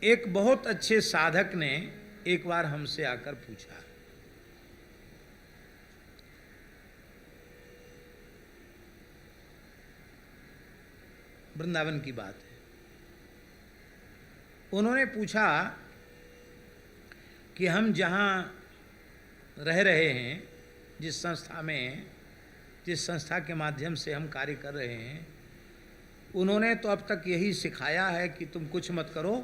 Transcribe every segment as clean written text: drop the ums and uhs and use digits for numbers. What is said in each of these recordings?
एक बहुत अच्छे साधक ने एक बार हमसे आकर पूछा, वृंदावन की बात है। उन्होंने पूछा कि हम जहाँ रह रहे हैं, जिस संस्था में, जिस संस्था के माध्यम से हम कार्य कर रहे हैं, उन्होंने तो अब तक यही सिखाया है कि तुम कुछ मत करो,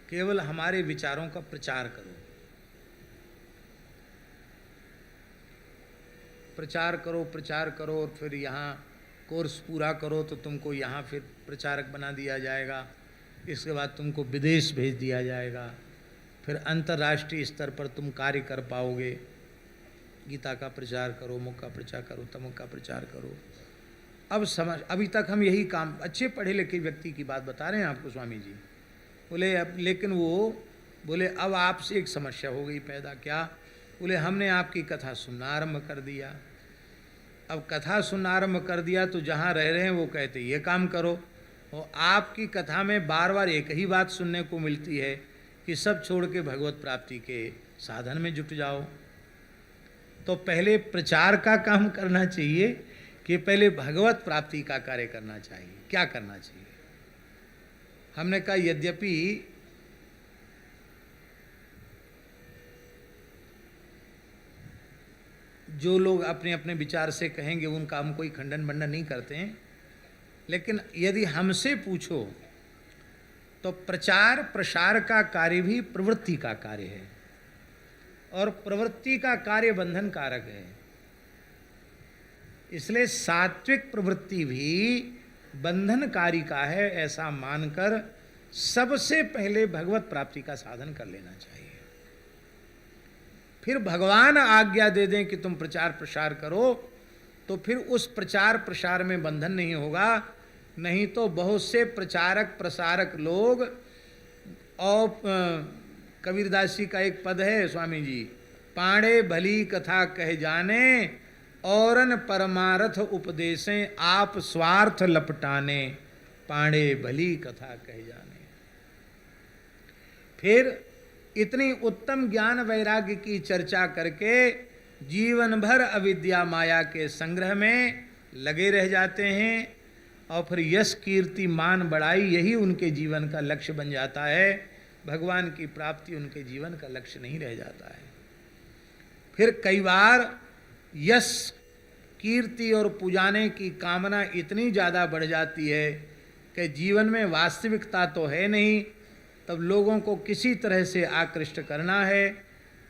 केवल हमारे विचारों का प्रचार करो। प्रचार करो, प्रचार करो, और फिर यहाँ कोर्स पूरा करो तो तुमको यहाँ फिर प्रचारक बना दिया जाएगा। इसके बाद तुमको विदेश भेज दिया जाएगा, फिर अंतर्राष्ट्रीय स्तर पर तुम कार्य कर पाओगे। गीता का प्रचार करो, मुख का प्रचार करो, तमुख का प्रचार करो। अब समझ, अभी तक हम यही काम, अच्छे पढ़े लिखे व्यक्ति की बात बता रहे हैं आपको स्वामी जी। बोले अब, लेकिन वो बोले अब आपसे एक समस्या हो गई पैदा। क्या? बोले हमने आपकी कथा सुनना आरंभ कर दिया। अब कथा सुनना आरंभ कर दिया तो जहाँ रह रहे हैं वो कहते ये काम करो, और आपकी कथा में बार बार एक ही बात सुनने को मिलती है कि सब छोड़ के भगवत प्राप्ति के साधन में जुट जाओ। तो पहले प्रचार का काम करना चाहिए कि पहले भगवत प्राप्ति का कार्य करना चाहिए? क्या करना चाहिए? हमने कहा यद्यपि जो लोग अपने अपने विचार से कहेंगे उनका हम कोई खंडन मंडन नहीं करते हैं, लेकिन यदि हमसे पूछो तो प्रचार प्रसार का कार्य भी प्रवृत्ति का कार्य है, और प्रवृत्ति का कार्य बंधन कारक है। इसलिए सात्विक प्रवृत्ति भी बंधनकारी का है, ऐसा मानकर सबसे पहले भगवत प्राप्ति का साधन कर लेना चाहिए। फिर भगवान आज्ञा दे दें कि तुम प्रचार प्रसार करो, तो फिर उस प्रचार प्रसार में बंधन नहीं होगा। नहीं तो बहुत से प्रचारक प्रसारक लोग, और कबीरदास जी का एक पद है स्वामी जी, पांडे भली कथा कह जाने औरन परमारथ उपदेशें आप स्वार्थ लपटाने, पांडे भली कथा कह जाने। फिर इतनी उत्तम ज्ञान वैराग्य की चर्चा करके जीवन भर अविद्या माया के संग्रह में लगे रह जाते हैं, और फिर यश कीर्ति मान बड़ाई यही उनके जीवन का लक्ष्य बन जाता है। भगवान की प्राप्ति उनके जीवन का लक्ष्य नहीं रह जाता है। फिर कई बार यश कीर्ति और पुजाने की कामना इतनी ज़्यादा बढ़ जाती है कि जीवन में वास्तविकता तो है नहीं, तब लोगों को किसी तरह से आकृष्ट करना है,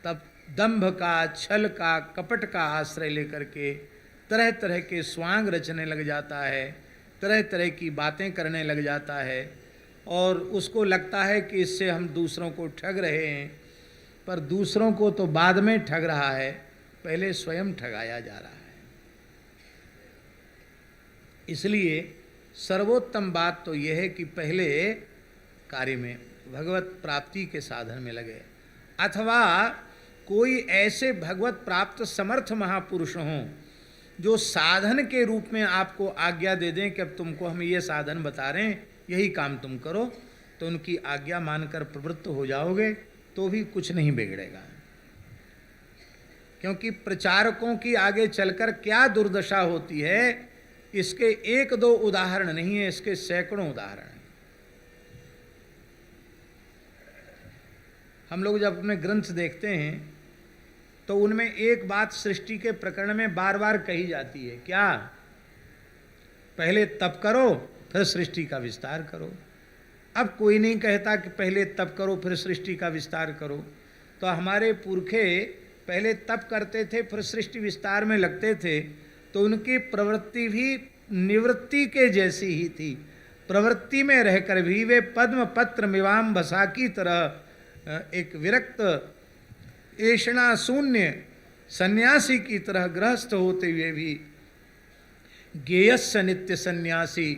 तब दंभ का, छल का, कपट का आश्रय लेकर के तरह तरह के स्वांग रचने लग जाता है, तरह तरह की बातें करने लग जाता है, और उसको लगता है कि इससे हम दूसरों को ठग रहे हैं, पर दूसरों को तो बाद में ठग रहा है, पहले स्वयं ठगाया जा रहा है। इसलिए सर्वोत्तम बात तो यह है कि पहले कार्य में भगवत प्राप्ति के साधन में लगे, अथवा कोई ऐसे भगवत प्राप्त समर्थ महापुरुष हों जो साधन के रूप में आपको आज्ञा दे दें कि अब तुमको हम ये साधन बता रहे हैं, यही काम तुम करो, तो उनकी आज्ञा मानकर प्रवृत्त हो जाओगे तो भी कुछ नहीं बिगड़ेगा। क्योंकि प्रचारकों की आगे चलकर क्या दुर्दशा होती है, इसके एक दो उदाहरण नहीं है, इसके सैकड़ों उदाहरण हैं। हम लोग जब अपने ग्रंथ देखते हैं तो उनमें एक बात सृष्टि के प्रकरण में बार बार कही जाती है। क्या? पहले तप करो फिर सृष्टि का विस्तार करो। अब कोई नहीं कहता कि पहले तप करो फिर सृष्टि का विस्तार करो। तो हमारे पुरखे पहले तप करते थे फिर सृष्टि विस्तार में लगते थे, तो उनकी प्रवृत्ति भी निवृत्ति के जैसी ही थी। प्रवृत्ति में रहकर भी वे पद्म पत्र मिवाम भसा की तरह एक विरक्त ऐषणा शून्य सन्यासी की तरह गृहस्थ होते हुए भी गेयस्य नित्य सन्यासी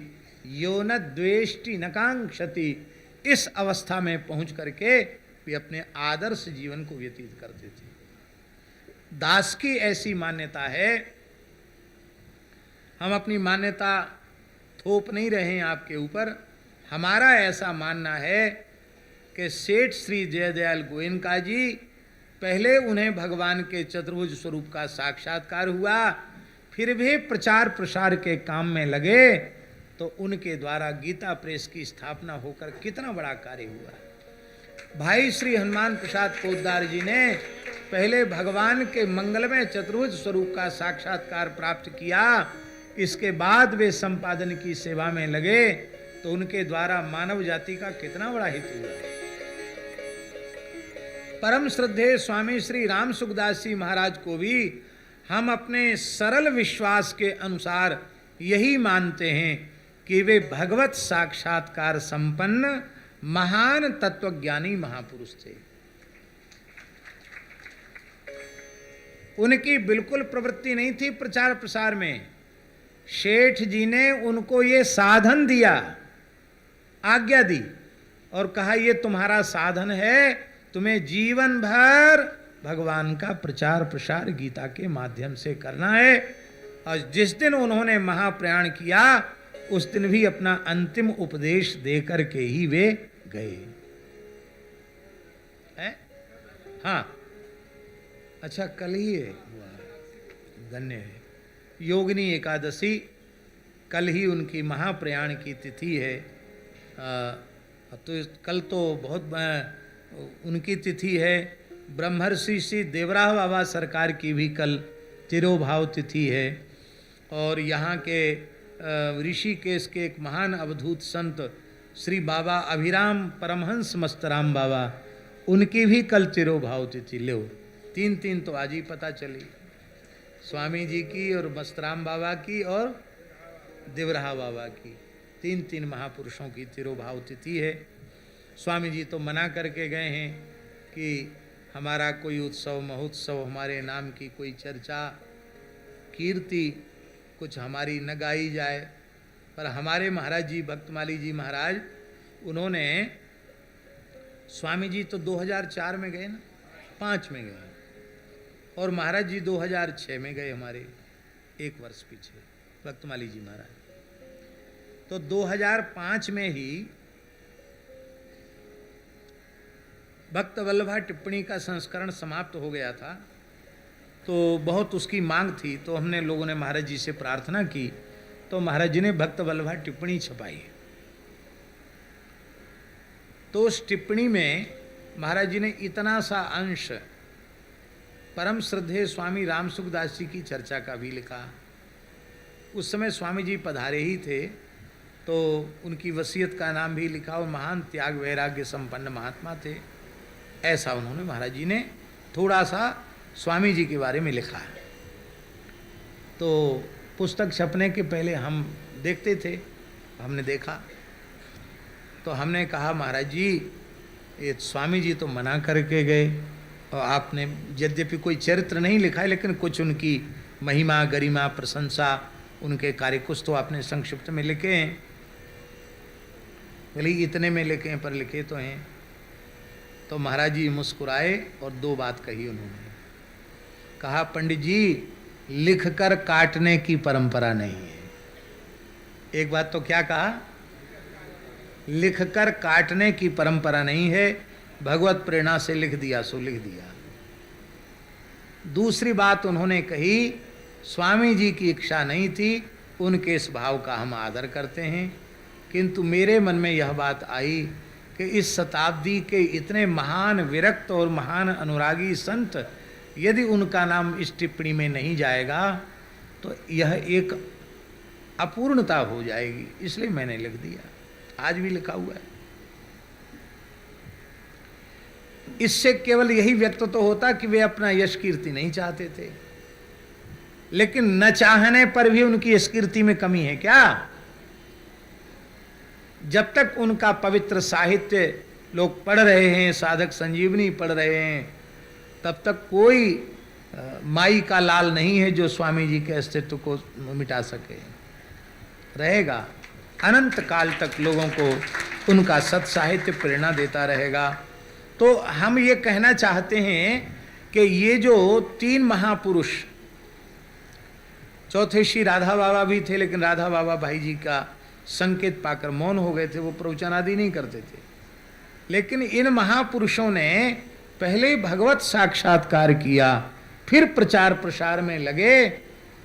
यो न द्वेष्टि न कांक्षति, इस अवस्था में पहुंच करके वे अपने आदर्श जीवन को व्यतीत करते थे। दास की ऐसी मान्यता है, हम अपनी मान्यता थोप नहीं रहे हैं आपके ऊपर, हमारा ऐसा मानना है कि सेठ श्री जयदयाल गोयनका जी, पहले उन्हें भगवान के चतुर्भुज स्वरूप का साक्षात्कार हुआ, फिर भी प्रचार प्रसार के काम में लगे, तो उनके द्वारा गीता प्रेस की स्थापना होकर कितना बड़ा कार्य हुआ। भाई श्री हनुमान प्रसाद पोद्दार जी ने पहले भगवान के मंगलमय चतुर्भुज स्वरूप का साक्षात्कार प्राप्त किया, इसके बाद वे संपादन की सेवा में लगे, तो उनके द्वारा मानव जाति का कितना बड़ा हित हुआ। परम श्रद्धेय स्वामी श्री राम सुखदास जी महाराज को भी हम अपने सरल विश्वास के अनुसार यही मानते हैं कि वे भगवत साक्षात्कार संपन्न महान तत्वज्ञानी महापुरुष थे। उनकी बिल्कुल प्रवृत्ति नहीं थी प्रचार प्रसार में। शेठ जी ने उनको ये साधन दिया, आज्ञा दी और कहा ये तुम्हारा साधन है, तुम्हें जीवन भर भगवान का प्रचार प्रसार गीता के माध्यम से करना है। और जिस दिन उन्होंने महाप्रयाण किया, उस दिन भी अपना अंतिम उपदेश देकर के ही वे गए हैं? हाँ, अच्छा, कल ही है, धन्य है। योगिनी एकादशी कल ही उनकी महाप्रयाण की तिथि है। तो कल तो बहुत उनकी तिथि है। ब्रह्मर्षि श्री देवराह बाबा सरकार की भी कल तिरोभाव तिथि है। और यहाँ के ऋषिकेश के एक महान अवधूत संत श्री बाबा अभिराम परमहंस मस्तराम बाबा, उनकी भी कल तिरोभाव तिथि। लो, तीन तो आज ही पता चली, स्वामी जी की और मस्तराम बाबा की और देवराहा बाबा की, तीन महापुरुषों की तिरोभाव तिथि है। स्वामी जी तो मना करके गए हैं कि हमारा कोई उत्सव महोत्सव, हमारे नाम की कोई चर्चा कीर्ति कुछ हमारी न गाई जाए। पर हमारे महाराज जी भक्तमाली जी महाराज, उन्होंने, स्वामी जी तो 2004 में गए ना, 5 में गए, और महाराज जी 2006 में गए, हमारे 1 वर्ष पीछे भक्तमाली जी महाराज। तो 2005 में ही भक्त वल्लभा टिप्पणी का संस्करण समाप्त हो गया था, तो बहुत उसकी मांग थी। तो हमने लोगों ने महाराज जी से प्रार्थना की, तो महाराज जी ने भक्त वल्लभा टिप्पणी छपाई। तो उस टिप्पणी में महाराज जी ने इतना सा अंश परम श्रद्धेय स्वामी राम सुखदास जी की चर्चा का भी लिखा। उस समय स्वामी जी पधारे ही थे, तो उनकी वसीयत का नाम भी लिखा, और महान त्याग वैराग्य संपन्न महात्मा थे, ऐसा उन्होंने महाराज जी ने थोड़ा सा स्वामी जी के बारे में लिखा है। तो पुस्तक छपने के पहले हम देखते थे, हमने देखा, तो हमने कहा महाराज जी ये स्वामी जी तो मना करके गए, और आपने यद्यपि कोई चरित्र नहीं लिखा है, लेकिन कुछ उनकी महिमा गरिमा प्रशंसा उनके कार्य कुछ तो आपने संक्षिप्त में लिखे हैं। भले इतने में लिखे हैं, पर लिखे तो हैं। तो महाराज जी मुस्कुराए और 2 बात कही उन्होंने। कहा, पंडित जी, लिखकर काटने की परंपरा नहीं है। एक बात तो क्या कहा, लिखकर काटने की परंपरा नहीं है, भगवत प्रेरणा से लिख दिया सो लिख दिया। दूसरी बात उन्होंने कही, स्वामी जी की इच्छा नहीं थी, उनके इस भाव का हम आदर करते हैं, किंतु मेरे मन में यह बात आई कि इस शताब्दी के इतने महान विरक्त और महान अनुरागी संत, यदि उनका नाम इस टिप्पणी में नहीं जाएगा तो यह एक अपूर्णता हो जाएगी, इसलिए मैंने लिख दिया। आज भी लिखा हुआ है। इससे केवल यही व्यक्त तो होता कि वे अपना यश कीर्ति नहीं चाहते थे, लेकिन न चाहने पर भी उनकी यश कीर्ति में कमी है क्या? जब तक उनका पवित्र साहित्य लोग पढ़ रहे हैं, साधक संजीवनी पढ़ रहे हैं, तब तक कोई माई का लाल नहीं है जो स्वामी जी के अस्तित्व को मिटा सके। रहेगा अनंत काल तक, लोगों को उनका सत साहित्य प्रेरणा देता रहेगा। तो हम ये कहना चाहते हैं कि ये जो 3 महापुरुष, चौथे श्री राधा बाबा भी थे, लेकिन राधा बाबा भाई जी का संकेत पाकर मौन हो गए थे, वो प्रवचन आदि नहीं करते थे। लेकिन इन महापुरुषों ने पहले भगवत साक्षात्कार किया, फिर प्रचार प्रसार में लगे,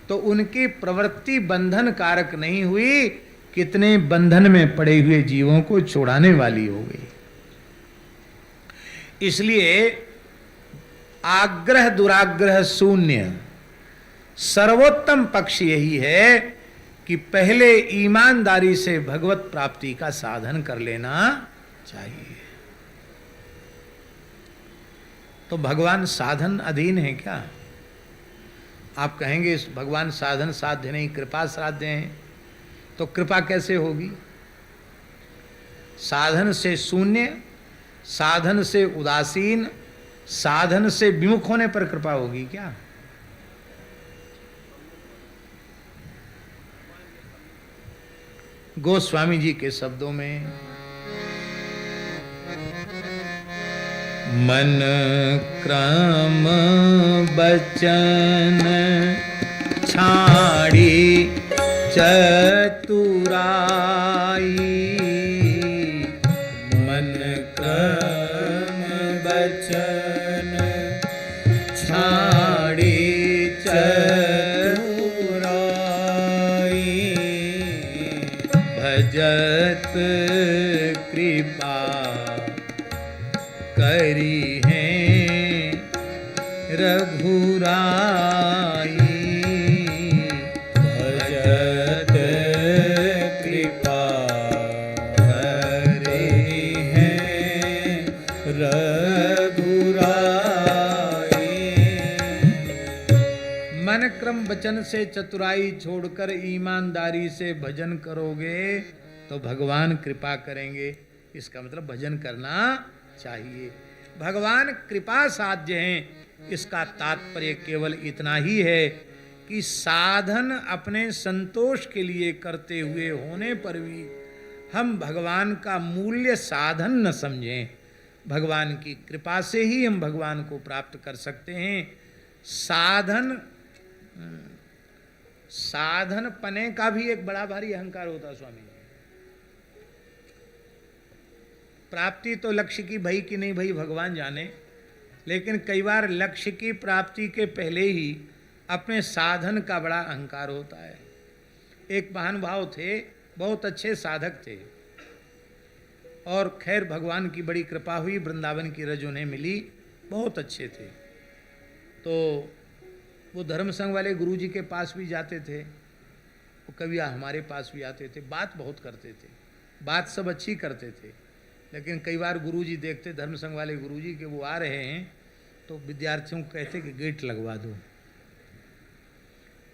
तो उनकी प्रवृत्ति बंधन कारक नहीं हुई, कितने बंधन में पड़े हुए जीवों को छुड़ाने वाली हो गई। इसलिए आग्रह दुराग्रह शून्य सर्वोत्तम पक्ष यही है कि पहले ईमानदारी से भगवत प्राप्ति का साधन कर लेना चाहिए। तो भगवान साधन अधीन है क्या? आप कहेंगे भगवान साधन साध्य नहीं, कृपा साध्य है। तो कृपा कैसे होगी? साधन से शून्य, साधन से उदासीन, साधन से विमुख होने पर कृपा होगी क्या? गोस्वामी जी के शब्दों में, मन क्रम बचन छाड़ी चतुराई, मन क्रम बचन छाड़ी चतुराई, भजत कृपा करी है रघुराई, भजत कृपा करी है रघुराई। मन क्रम वचन से चतुराई छोड़कर ईमानदारी से भजन करोगे तो भगवान कृपा करेंगे। इसका मतलब भजन करना चाहिए। भगवान कृपा साध्य हैं, इसका तात्पर्य केवल इतना ही है कि साधन अपने संतोष के लिए करते हुए होने पर भी हम भगवान का मूल्य साधन न समझें। भगवान की कृपा से ही हम भगवान को प्राप्त कर सकते हैं। साधन पने का भी एक बड़ा भारी अहंकार होता स्वामी। प्राप्ति तो लक्ष्य की भई कि नहीं भई भगवान जाने, लेकिन कई बार लक्ष्य की प्राप्ति के पहले ही अपने साधन का बड़ा अहंकार होता है। एक महानुभाव थे, बहुत अच्छे साधक थे, और खैर भगवान की बड़ी कृपा हुई, वृंदावन की रज उन्हें मिली, बहुत अच्छे थे। तो वो धर्म संघ वाले गुरुजी के पास भी जाते थे, वो कभी हमारे पास भी आते थे, बात बहुत करते थे, बात सब अच्छी करते थे। लेकिन कई बार गुरुजी देखते धर्म संघ वाले गुरुजी के वो आ रहे हैं तो विद्यार्थियों को कहते कि गेट लगवा दो,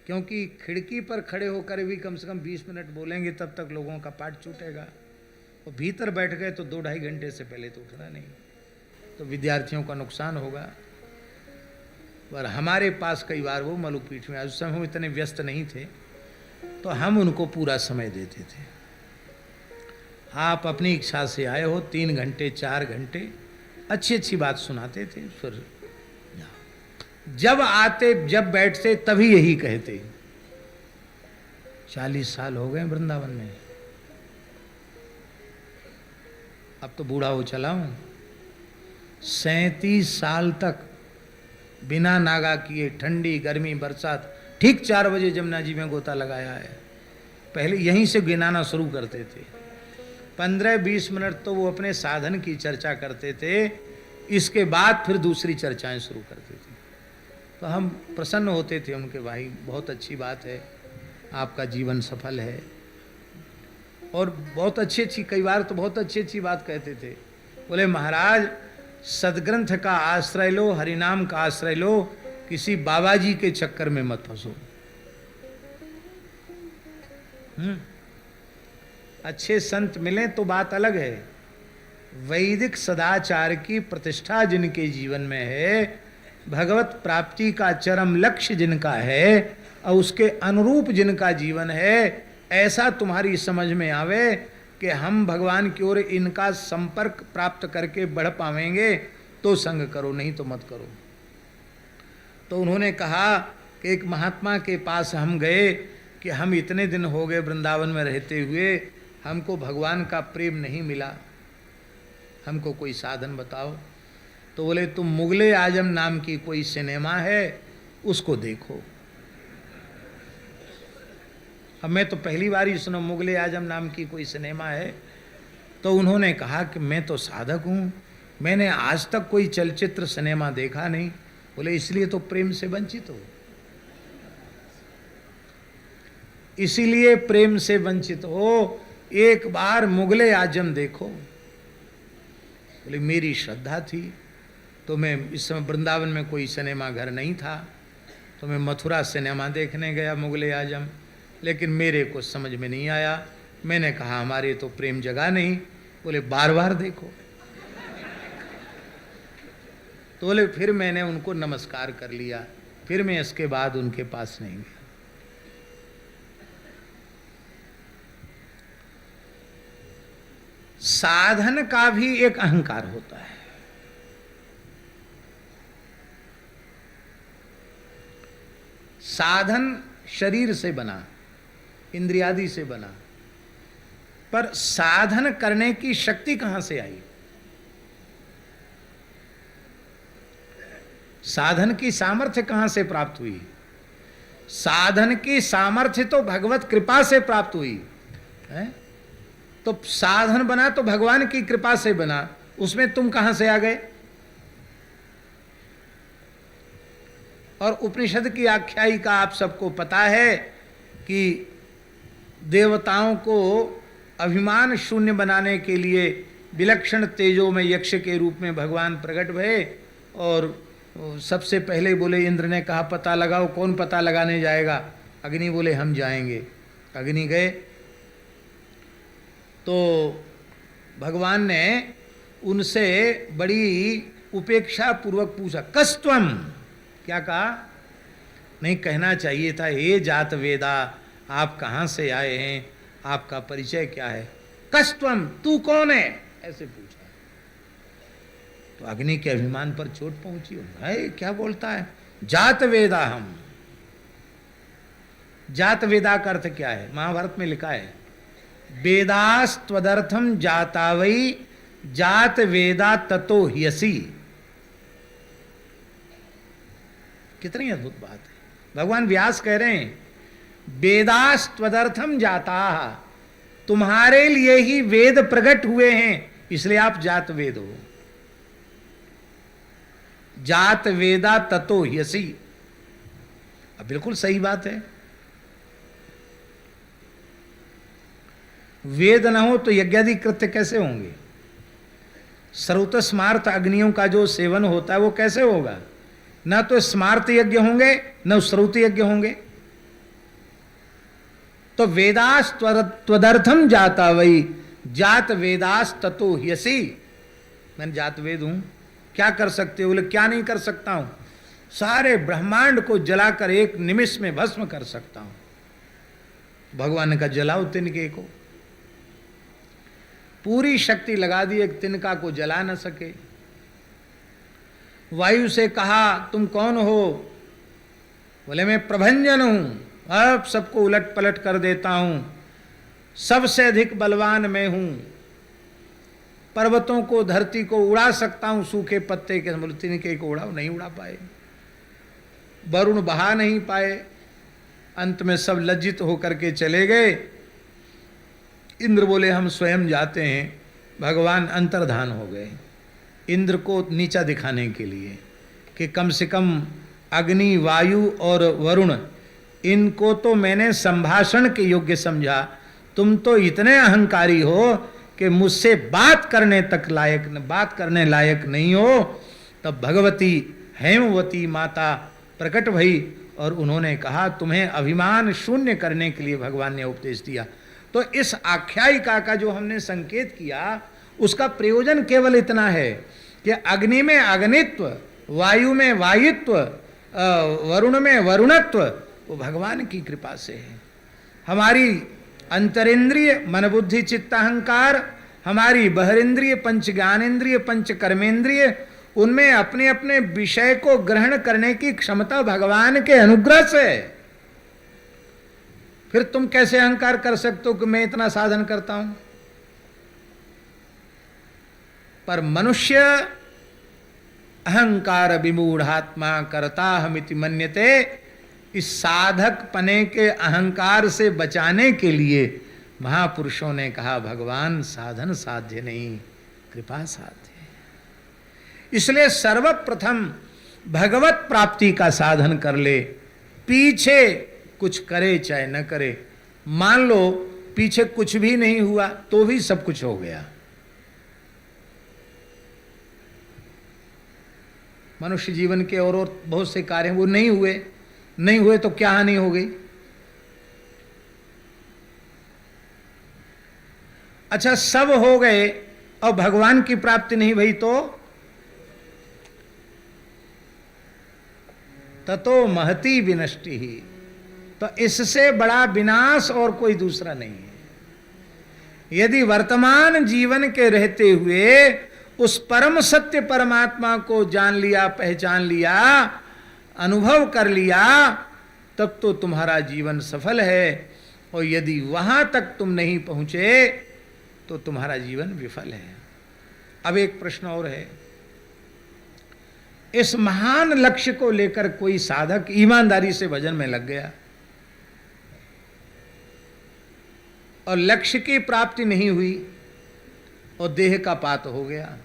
क्योंकि खिड़की पर खड़े होकर भी कम से कम 20 मिनट बोलेंगे तब तक लोगों का पाठ छूटेगा, और भीतर बैठ गए तो 2-2.5 घंटे से पहले तो उठना नहीं, तो विद्यार्थियों का नुकसान होगा। पर हमारे पास कई बार वो मलुपीठ में, उस समय हम इतने व्यस्त नहीं थे तो हम उनको पूरा समय देते थे। आप अपनी इच्छा से आए हो, 3 घंटे 4 घंटे अच्छी अच्छी बात सुनाते थे, फिर जब आते जब बैठते तभी यही कहते। 40 साल हो गए वृंदावन में, अब तो बूढ़ा हो चला हूं। 37 साल तक बिना नागा किए, ठंडी गर्मी बरसात, ठीक 4 बजे जमुना जी में गोता लगाया है। पहले यहीं से गिनाना शुरू करते थे। 15-20 मिनट तो वो अपने साधन की चर्चा करते थे, इसके बाद फिर दूसरी चर्चाएं शुरू करते थे। तो हम प्रसन्न होते थे उनके, भाई बहुत अच्छी बात है, आपका जीवन सफल है। और बहुत अच्छी अच्छी, कई बार तो बहुत अच्छी अच्छी बात कहते थे। बोले महाराज सदग्रंथ का आश्रय लो, हरिनाम का आश्रय लो, किसी बाबा जी के चक्कर में मत फंसो। अच्छे संत मिले तो बात अलग है, वैदिक सदाचार की प्रतिष्ठा जिनके जीवन में है, भगवत प्राप्ति का चरम लक्ष्य जिनका है, और उसके अनुरूप जिनका जीवन है, ऐसा तुम्हारी समझ में आवे कि हम भगवान की ओर इनका संपर्क प्राप्त करके बढ़ पावेंगे तो संग करो, नहीं तो मत करो। तो उन्होंने कहा कि एक महात्मा के पास हम गए कि हम इतने दिन हो गए वृंदावन में रहते हुए, हमको भगवान का प्रेम नहीं मिला, हमको कोई साधन बताओ। तो बोले तुम मुगले आजम नाम की कोई सिनेमा है उसको देखो। अब मैं तो पहली बार ही सुना मुगले आजम नाम की कोई सिनेमा है। तो उन्होंने कहा कि मैं तो साधक हूँ, मैंने आज तक कोई चलचित्र सिनेमा देखा नहीं। बोले इसलिए तो प्रेम से वंचित हो, इसीलिए प्रेम से वंचित हो। एक बार मुगले आजम देखो। बोले मेरी श्रद्धा थी तो मैं, इस समय वृंदावन में कोई सिनेमा घर नहीं था, तो मैं मथुरा सिनेमा देखने गया मुगले आजम, लेकिन मेरे को समझ में नहीं आया। मैंने कहा हमारे तो प्रेम जगा नहीं। बोले बार बार देखो। तो बोले फिर मैंने उनको नमस्कार कर लिया, फिर मैं इसके बाद उनके पास नहीं गया। साधन का भी एक अहंकार होता है। साधन शरीर से बना, इंद्रियादि से बना, पर साधन करने की शक्ति कहां से आई? साधन की सामर्थ्य कहां से प्राप्त हुई? साधन की सामर्थ्य तो भगवत कृपा से प्राप्त हुई है। तो साधन बना तो भगवान की कृपा से बना, उसमें तुम कहां से आ गए? और उपनिषद की आख्यायिका आप सबको पता है कि देवताओं को अभिमान शून्य बनाने के लिए विलक्षण तेजो में यक्ष के रूप में भगवान प्रकट भये। और सबसे पहले बोले, इंद्र ने कहा पता लगाओ, कौन पता लगाने जाएगा? अग्नि बोले हम जाएंगे। अग्नि गए तो भगवान ने उनसे बड़ी उपेक्षा पूर्वक पूछा, कस्त्वम? क्या कहा? नहीं कहना चाहिए था, हे जात वेदा, आप कहाँ से आए हैं, आपका परिचय क्या है? कस्त्वम, तू कौन है? ऐसे पूछा। तो अग्नि के अभिमान पर चोट पहुंची। भाई क्या बोलता है? जात वेदा हम। जात वेदा का अर्थ क्या है? महाभारत में लिखा है, वेदास्त्वदर्थम जातावई जात वेदा ततो ह्यसी। कितनी अद्भुत बात है। भगवान व्यास कह रहे हैं, वेदास्त्वदर्थम जाता, तुम्हारे लिए ही वेद प्रकट हुए हैं, इसलिए आप जात वेद हो। जात वेदा ततो ह्यसी। अब बिल्कुल सही बात है। वेद न हो तो यज्ञादि कृत्य कैसे होंगे? सर्वत स्मार्त अग्नियों का जो सेवन होता है वो कैसे होगा? न तो स्मार्त यज्ञ होंगे न श्रुत यज्ञ होंगे। तो वेदास त्वदर्थम जाता वही जात वेदास ततो ह्यसी। मैं जात वेद हूं, क्या कर सकते हो? बोले क्या नहीं कर सकता हूं? सारे ब्रह्मांड को जलाकर एक निमिष में भस्म कर सकता हूं। भगवान का जलाओ तिनके को, पूरी शक्ति लगा दी, एक तिनका को जला न सके। वायु से कहा तुम कौन हो? बोले मैं प्रभंजन हूं, अब सबको उलट पलट कर देता हूं, सबसे अधिक बलवान मैं हूं, पर्वतों को धरती को उड़ा सकता हूं सूखे पत्ते के। बोले तिनके को उड़ाओ, नहीं उड़ा पाए। वरुण बहा नहीं पाए, अंत में सब लज्जित होकर के चले गए। इंद्र बोले हम स्वयं जाते हैं। भगवान अंतर्धान हो गए इंद्र को नीचा दिखाने के लिए कि कम से कम अग्नि, वायु और वरुण, इनको तो मैंने संभाषण के योग्य समझा, तुम तो इतने अहंकारी हो कि मुझसे बात करने लायक नहीं हो। तब भगवती हेमवती माता प्रकट भई और उन्होंने कहा तुम्हें अभिमान शून्य करने के लिए भगवान ने उपदेश दिया। तो इस आख्यायिका का जो हमने संकेत किया उसका प्रयोजन केवल इतना है कि अग्नि में अग्नित्व, वायु में वायुत्व, वरुण में वरुणत्व, वो भगवान की कृपा से है। हमारी अंतरेंद्रिय मन बुद्धि चित्त अहंकार, हमारी बहरेंद्रिय पंच ज्ञानेन्द्रिय पंच कर्मेंद्रिय, उनमें अपने अपने विषय को ग्रहण करने की क्षमता भगवान के अनुग्रह से है। फिर तुम कैसे अहंकार कर सकते हो कि मैं इतना साधन करता हूं? पर मनुष्य अहंकार विमूढ़ात्मा करता हमिति मन्यते, इस साधक पने के अहंकार से बचाने के लिए महापुरुषों ने कहा भगवान साधन साध्य नहीं, कृपा साध्य है। इसलिए सर्वप्रथम भगवत प्राप्ति का साधन कर ले, पीछे कुछ करे चाहे न करे। मान लो पीछे कुछ भी नहीं हुआ तो भी सब कुछ हो गया। मनुष्य जीवन के और बहुत से कार्य वो नहीं हुए तो क्या हानि हो गई? अच्छा, सब हो गए और भगवान की प्राप्ति नहीं भई तो ततो महती विनष्टि ही, तो इससे बड़ा विनाश और कोई दूसरा नहीं है। यदि वर्तमान जीवन के रहते हुए उस परम सत्य परमात्मा को जान लिया, पहचान लिया, अनुभव कर लिया, तब तो तुम्हारा जीवन सफल है। और यदि वहां तक तुम नहीं पहुंचे तो तुम्हारा जीवन विफल है। अब एक प्रश्न और है, इस महान लक्ष्य को लेकर कोई साधक ईमानदारी से भजन में लग गया और लक्ष्य की प्राप्ति नहीं हुई और देह का पात हो गया,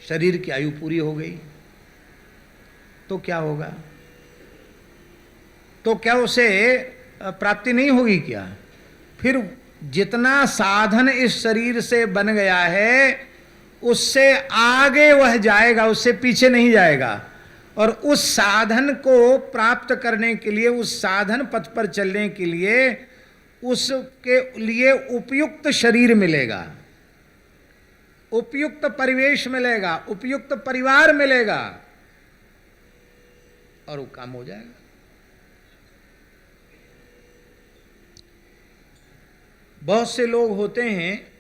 शरीर की आयु पूरी हो गई, तो क्या होगा? तो क्या उसे प्राप्ति नहीं होगी क्या? फिर जितना साधन इस शरीर से बन गया है उससे आगे वह जाएगा, उससे पीछे नहीं जाएगा। और उस साधन को प्राप्त करने के लिए, उस साधन पथ पर चलने के लिए उसके लिए उपयुक्त शरीर मिलेगा, उपयुक्त परिवेश मिलेगा, उपयुक्त परिवार मिलेगा और वो काम हो जाएगा। बहुत से लोग होते हैं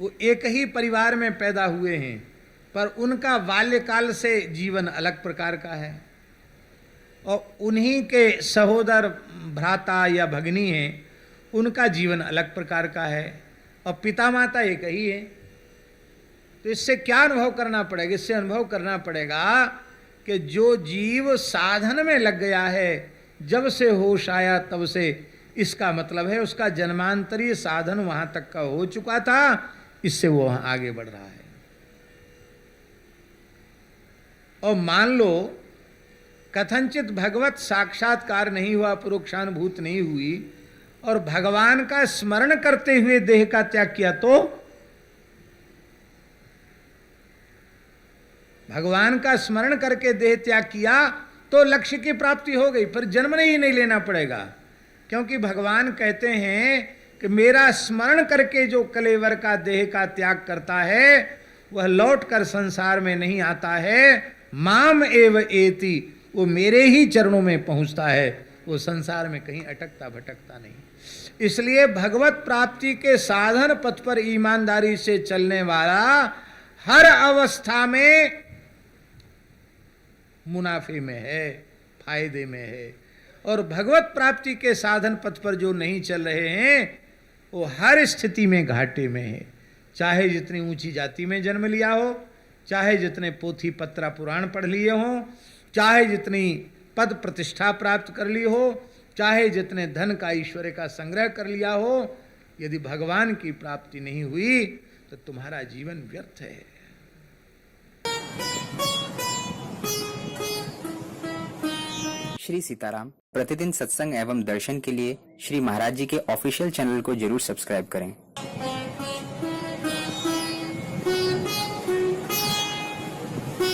वो एक ही परिवार में पैदा हुए हैं पर उनका बाल्यकाल से जीवन अलग प्रकार का है और उन्हीं के सहोदर भ्राता या भगिनी हैं, उनका जीवन अलग प्रकार का है और पिता माता एक ही है। तो इससे क्या अनुभव करना पड़ेगा? इससे अनुभव करना पड़ेगा कि जो जीव साधन में लग गया है, जब से होश आया तब से, इसका मतलब है उसका जन्मांतरीय साधन वहां तक का हो चुका था, इससे वो वहां आगे बढ़ रहा है। और मान लो कथनचित भगवत साक्षात्कार नहीं हुआ, परोक्षानुभूति नहीं हुई और भगवान का स्मरण करते हुए देह का त्याग किया, तो भगवान का स्मरण करके देह त्याग किया तो लक्ष्य की प्राप्ति हो गई, फिर जन्म नहीं लेना पड़ेगा। क्योंकि भगवान कहते हैं कि मेरा स्मरण करके जो कलेवर का देह का त्याग करता है वह लौट कर संसार में नहीं आता है, माम एव एति, वो मेरे ही चरणों में पहुंचता है, वो संसार में कहीं अटकता भटकता नहीं। इसलिए भगवत प्राप्ति के साधन पथ पर ईमानदारी से चलने वाला हर अवस्था में मुनाफे में है, फायदे में है। और भगवत प्राप्ति के साधन पथ पर जो नहीं चल रहे हैं वो हर स्थिति में घाटे में है। चाहे जितनी ऊंची जाति में जन्म लिया हो, चाहे जितने पोथी पत्रा पुराण पढ़ लिए हों, चाहे जितनी पद प्रतिष्ठा प्राप्त कर ली हो, चाहे जितने धन का ऐश्वर्य का संग्रह कर लिया हो, यदि भगवान की प्राप्ति नहीं हुई तो तुम्हारा जीवन व्यर्थ है। श्री सीताराम प्रतिदिन सत्संग एवं दर्शन के लिए श्री महाराज जी के ऑफिशियल चैनल को जरूर सब्सक्राइब करें।